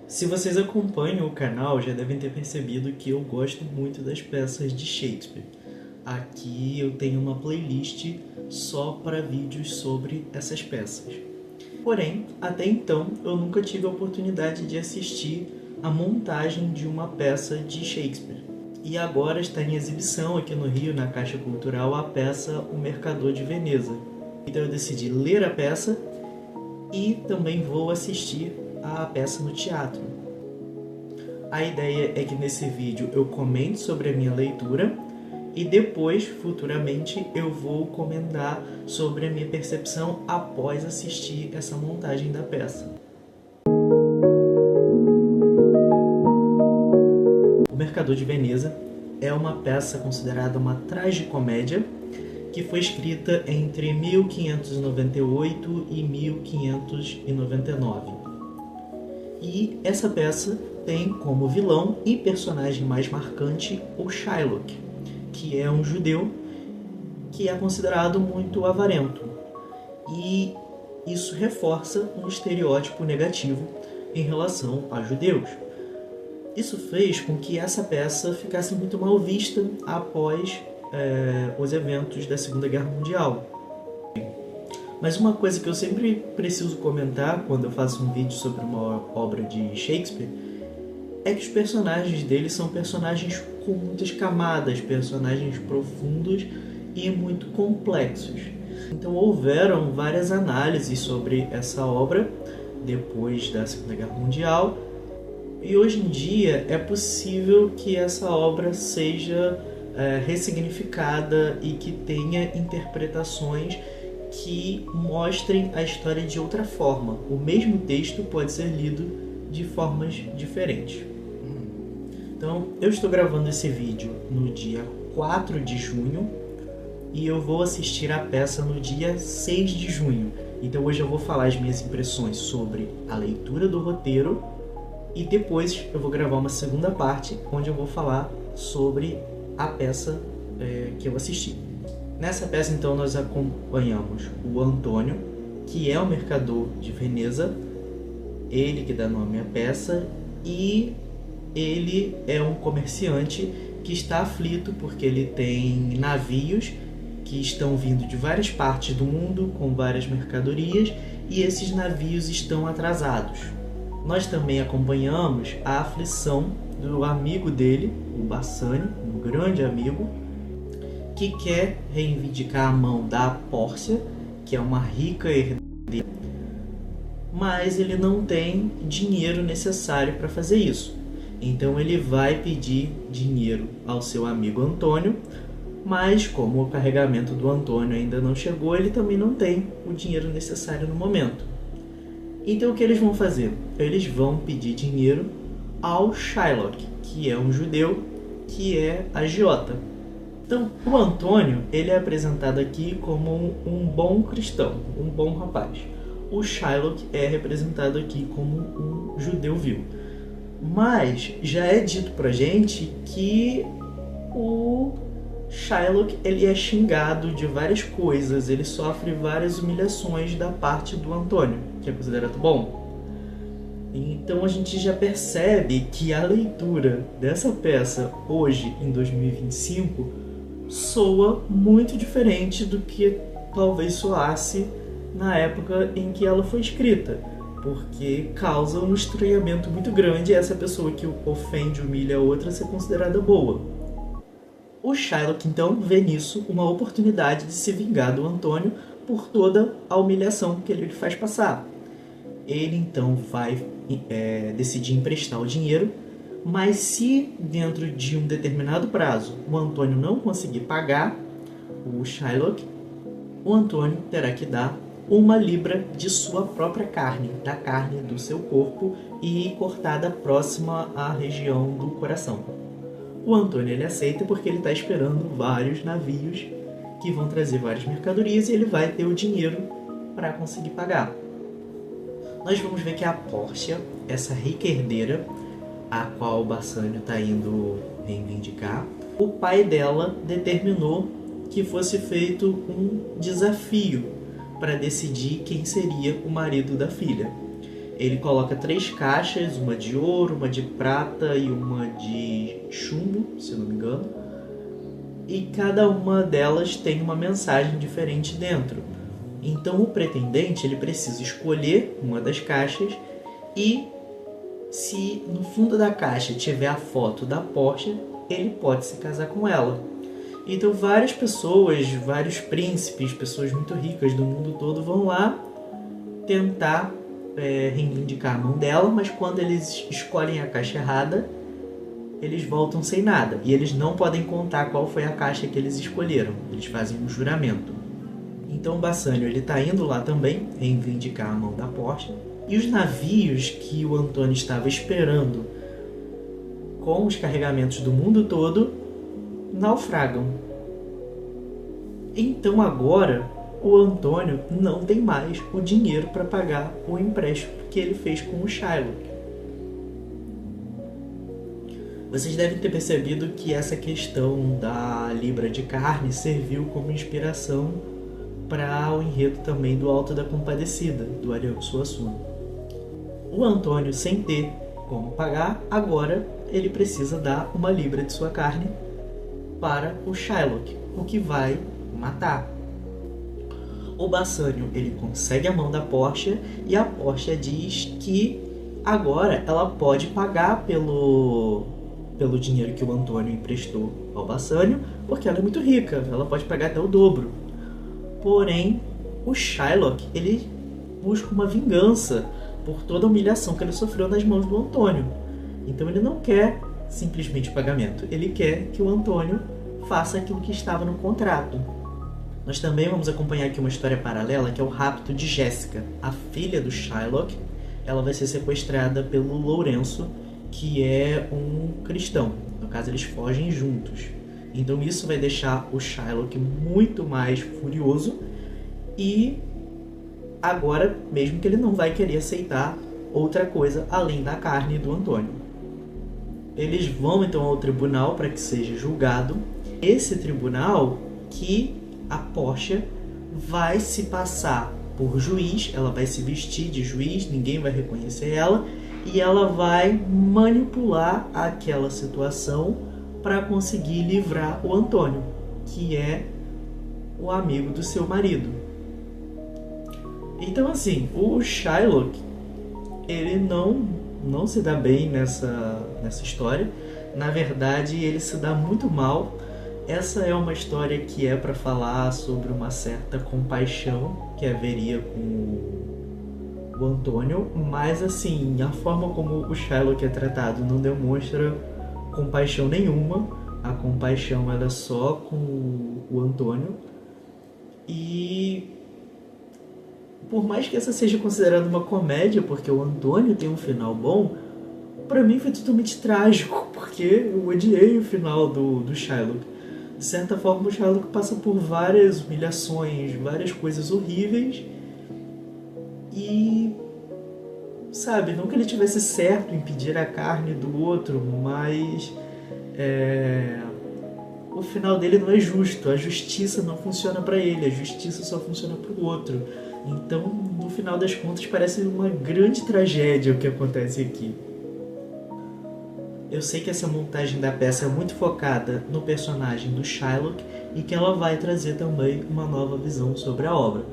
Se vocês acompanham o canal, já devem ter percebido que eu gosto muito das peças de Shakespeare. Aqui eu tenho uma playlist só para vídeos sobre essas peças. Porém, até então, eu nunca tive a oportunidade de assistir a montagem de uma peça de Shakespeare. E agora está em exibição aqui no Rio, na Caixa Cultural, a peça O Mercador de Veneza. Então eu decidi ler a peça e também vou assistir a peça no teatro. A ideia é que nesse vídeo eu comente sobre a minha leitura e depois, futuramente, eu vou comentar sobre a minha percepção após assistir essa montagem da peça. O Mercador de Veneza é uma peça considerada uma tragicomédia que foi escrita entre 1598 e 1599. E essa peça tem como vilão e personagem mais marcante o Shylock, que é um judeu que é considerado muito avarento. E isso reforça um estereótipo negativo em relação a judeus. Isso fez com que essa peça ficasse muito mal vista após os eventos da Segunda Guerra Mundial. Mas uma coisa que eu sempre preciso comentar quando eu faço um vídeo sobre uma obra de Shakespeare é que os personagens dele são personagens com muitas camadas, personagens profundos e muito complexos. Então houveram várias análises sobre essa obra depois da Segunda Guerra Mundial, e hoje em dia é possível que essa obra seja ressignificada e que tenha interpretações que mostrem a história de outra forma. O mesmo texto pode ser lido de formas diferentes. Então, eu estou gravando esse vídeo no dia 4 de junho e eu vou assistir a peça no dia 6 de junho. Então hoje eu vou falar as minhas impressões sobre a leitura do roteiro e depois eu vou gravar uma segunda parte onde eu vou falar sobre a peça que eu assisti. Nessa peça, então, nós acompanhamos o Antônio, que é o mercador de Veneza, ele que dá nome à peça, e ele é um comerciante que está aflito porque ele tem navios que estão vindo de várias partes do mundo com várias mercadorias e esses navios estão atrasados. Nós também acompanhamos a aflição do amigo dele, o Bassani, um grande amigo, que quer reivindicar a mão da Pórcia, que é uma rica herdeira, mas ele não tem dinheiro necessário para fazer isso. Então ele vai pedir dinheiro ao seu amigo Antônio, mas como o carregamento do Antônio ainda não chegou, ele também não tem o dinheiro necessário no momento. Então o que eles vão fazer? Eles vão pedir dinheiro ao Shylock, que é um judeu, que é agiota. Então, o Antônio, ele é apresentado aqui como um bom cristão, um bom rapaz. O Shylock é representado aqui como um judeu vil. Mas já é dito pra gente que o Shylock, ele é xingado de várias coisas, ele sofre várias humilhações da parte do Antônio, que é considerado bom. Então a gente já percebe que a leitura dessa peça hoje, em 2025, soa muito diferente do que talvez soasse na época em que ela foi escrita, porque causa um estranhamento muito grande essa pessoa que ofende, humilha a outra ser considerada boa. O Shylock então vê nisso uma oportunidade de se vingar do Antônio por toda a humilhação que ele lhe faz passar. Ele então vai decidir emprestar o dinheiro, mas se dentro de um determinado prazo o Antônio não conseguir pagar o Shylock, o Antônio terá que dar 1 libra de sua própria carne, da carne do seu corpo e cortada próxima à região do coração. O Antônio ele aceita porque ele está esperando vários navios que vão trazer várias mercadorias e ele vai ter o dinheiro para conseguir pagar. Nós vamos ver que a Pórcia, essa rica herdeira, a qual o Bassani está indo reivindicar, o pai dela determinou que fosse feito um desafio para decidir quem seria o marido da filha. Ele coloca 3 caixas, uma de ouro, uma de prata e uma de chumbo, se eu não me engano. E cada uma delas tem uma mensagem diferente dentro. Então o pretendente ele precisa escolher uma das caixas e se no fundo da caixa tiver a foto da Portia, ele pode se casar com ela. Então várias pessoas, vários príncipes, pessoas muito ricas do mundo todo vão lá tentar reivindicar a mão dela, mas quando eles escolhem a caixa errada, eles voltam sem nada. E eles não podem contar qual foi a caixa que eles escolheram. Eles fazem um juramento. Então o Bassanio está indo lá também reivindicar a mão da Portia. E os navios que o Antônio estava esperando com os carregamentos do mundo todo naufragam. Então agora o Antônio não tem mais o dinheiro para pagar o empréstimo que ele fez com o Shylock. Vocês devem ter percebido que essa questão da libra de carne serviu como inspiração para o enredo também do Alto da Compadecida, do Ariano Suassuna. O Antônio, sem ter como pagar, agora ele precisa dar uma libra de sua carne para o Shylock, o que vai matar. O Bassanio ele consegue a mão da Portia e a Portia diz que agora ela pode pagar pelo dinheiro que o Antônio emprestou ao Bassanio, porque ela é muito rica, ela pode pagar até o dobro. Porém, o Shylock ele busca uma vingança por toda a humilhação que ele sofreu nas mãos do Antônio. Então ele não quer simplesmente pagamento, ele quer que o Antônio faça aquilo que estava no contrato. Nós também vamos acompanhar aqui uma história paralela, que é o rapto de Jéssica, a filha do Shylock. Ela vai ser sequestrada pelo Lourenço, que é um cristão. No caso, eles fogem juntos. Então isso vai deixar o Shylock muito mais furioso e agora mesmo que ele não vai querer aceitar outra coisa além da carne do Antônio. Eles vão então ao tribunal para que seja julgado. Esse tribunal que a Portia vai se passar por juiz, ela vai se vestir de juiz, ninguém vai reconhecer ela, e ela vai manipular aquela situação para conseguir livrar o Antônio, que é o amigo do seu marido. Então assim, o Shylock ele não se dá bem nessa história. Na verdade, ele se dá muito mal. Essa é uma história que é para falar sobre uma certa compaixão que haveria com o Antônio, mas assim, a forma como o Shylock é tratado não demonstra compaixão nenhuma. A compaixão era só com o Antônio. E por mais que essa seja considerada uma comédia, porque o Antônio tem um final bom, pra mim foi totalmente trágico, porque eu odiei o final do Shylock. De certa forma, o Shylock passa por várias humilhações, várias coisas horríveis. E, sabe, não que ele tivesse certo em pedir a carne do outro, mas o final dele não é justo. A justiça não funciona para ele, a justiça só funciona para o outro. Então, no final das contas, parece uma grande tragédia o que acontece aqui. Eu sei que essa montagem da peça é muito focada no personagem do Shylock e que ela vai trazer também uma nova visão sobre a obra.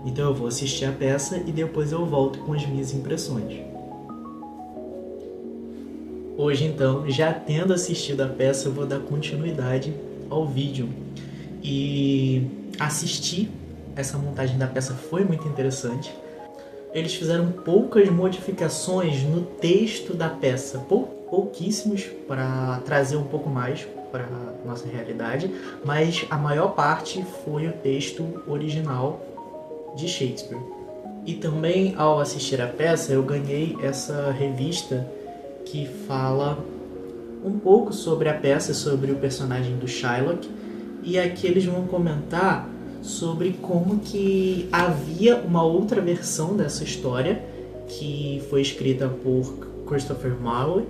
Então eu vou assistir a peça e depois eu volto com as minhas impressões. Hoje então, já tendo assistido a peça, eu vou dar continuidade ao vídeo. E assistir essa montagem da peça foi muito interessante. Eles fizeram poucas modificações no texto da peça, pouquíssimos, para trazer um pouco mais para a nossa realidade, mas a maior parte foi o texto original de Shakespeare. E também, ao assistir a peça, eu ganhei essa revista que fala um pouco sobre a peça, sobre o personagem do Shylock, e aqui eles vão comentar sobre como que havia uma outra versão dessa história que foi escrita por Christopher Marlowe,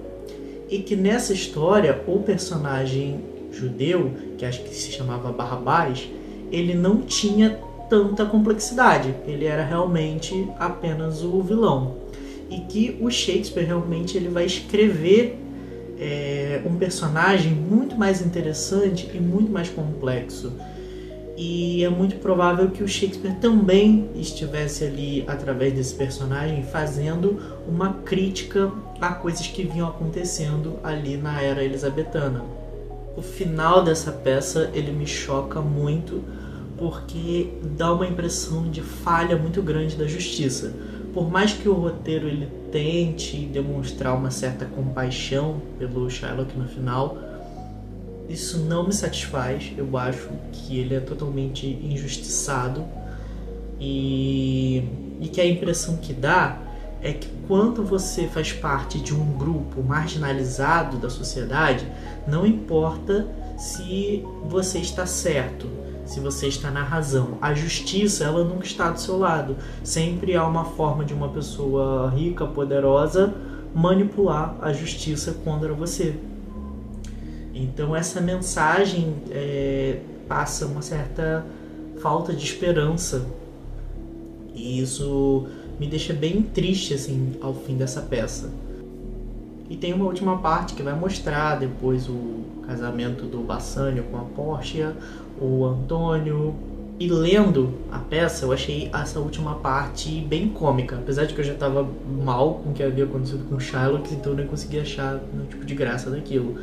e que nessa história o personagem judeu, que acho que se chamava Barrabás, ele não tinha tanta complexidade, ele era realmente apenas o vilão. e que o Shakespeare realmente ele vai escrever um personagem muito mais interessante e muito mais complexo. E é muito provável que o Shakespeare também estivesse ali, através desse personagem, fazendo uma crítica a coisas que vinham acontecendo ali na era elizabetana. O final dessa peça ele me choca muito, porque dá uma impressão de falha muito grande da justiça. Por mais que o roteiro ele tente demonstrar uma certa compaixão pelo Shylock no final, isso não me satisfaz. Eu acho que ele é totalmente injustiçado e que a impressão que dá é que quando você faz parte de um grupo marginalizado da sociedade, não importa se você está certo, se você está na razão. A justiça, ela nunca está do seu lado. Sempre há uma forma de uma pessoa rica, poderosa, manipular a justiça contra você. Então essa mensagem passa uma certa falta de esperança. E isso me deixa bem triste assim, ao fim dessa peça. E tem uma última parte que vai mostrar depois o casamento do Bassanio com a Portia, o Antônio. E lendo a peça, eu achei essa última parte bem cômica. Apesar de que eu já estava mal com o que havia acontecido com o Shylock, então eu nem conseguia achar nenhum tipo de graça daquilo.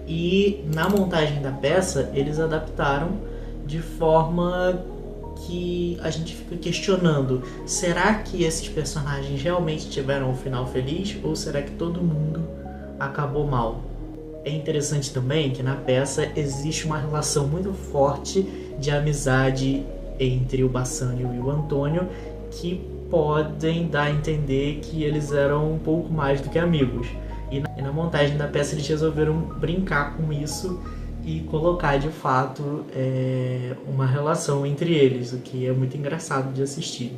E na montagem da peça, eles adaptaram de forma que a gente fica questionando: será que esses personagens realmente tiveram um final feliz ou será que todo mundo acabou mal? É interessante também que na peça existe uma relação muito forte de amizade entre o Bassanio e o Antônio, que podem dar a entender que eles eram um pouco mais do que amigos. E na montagem da peça eles resolveram brincar com isso e colocar de fato uma relação entre eles, o que é muito engraçado de assistir.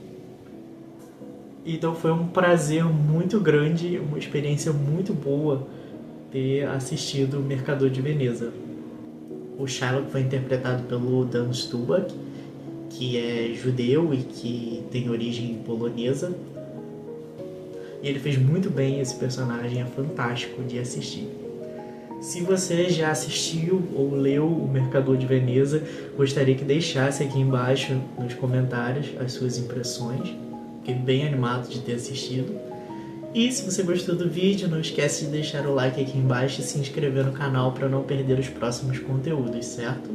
Então foi um prazer muito grande, uma experiência muito boa ter assistido O Mercador de Veneza. O Shylock foi interpretado pelo Dan Stubach, que é judeu e que tem origem polonesa. E ele fez muito bem esse personagem, é fantástico de assistir. Se você já assistiu ou leu O Mercador de Veneza, gostaria que deixasse aqui embaixo nos comentários as suas impressões. Fiquei bem animado de ter assistido. E se você gostou do vídeo, não esquece de deixar o like aqui embaixo e se inscrever no canal para não perder os próximos conteúdos, certo?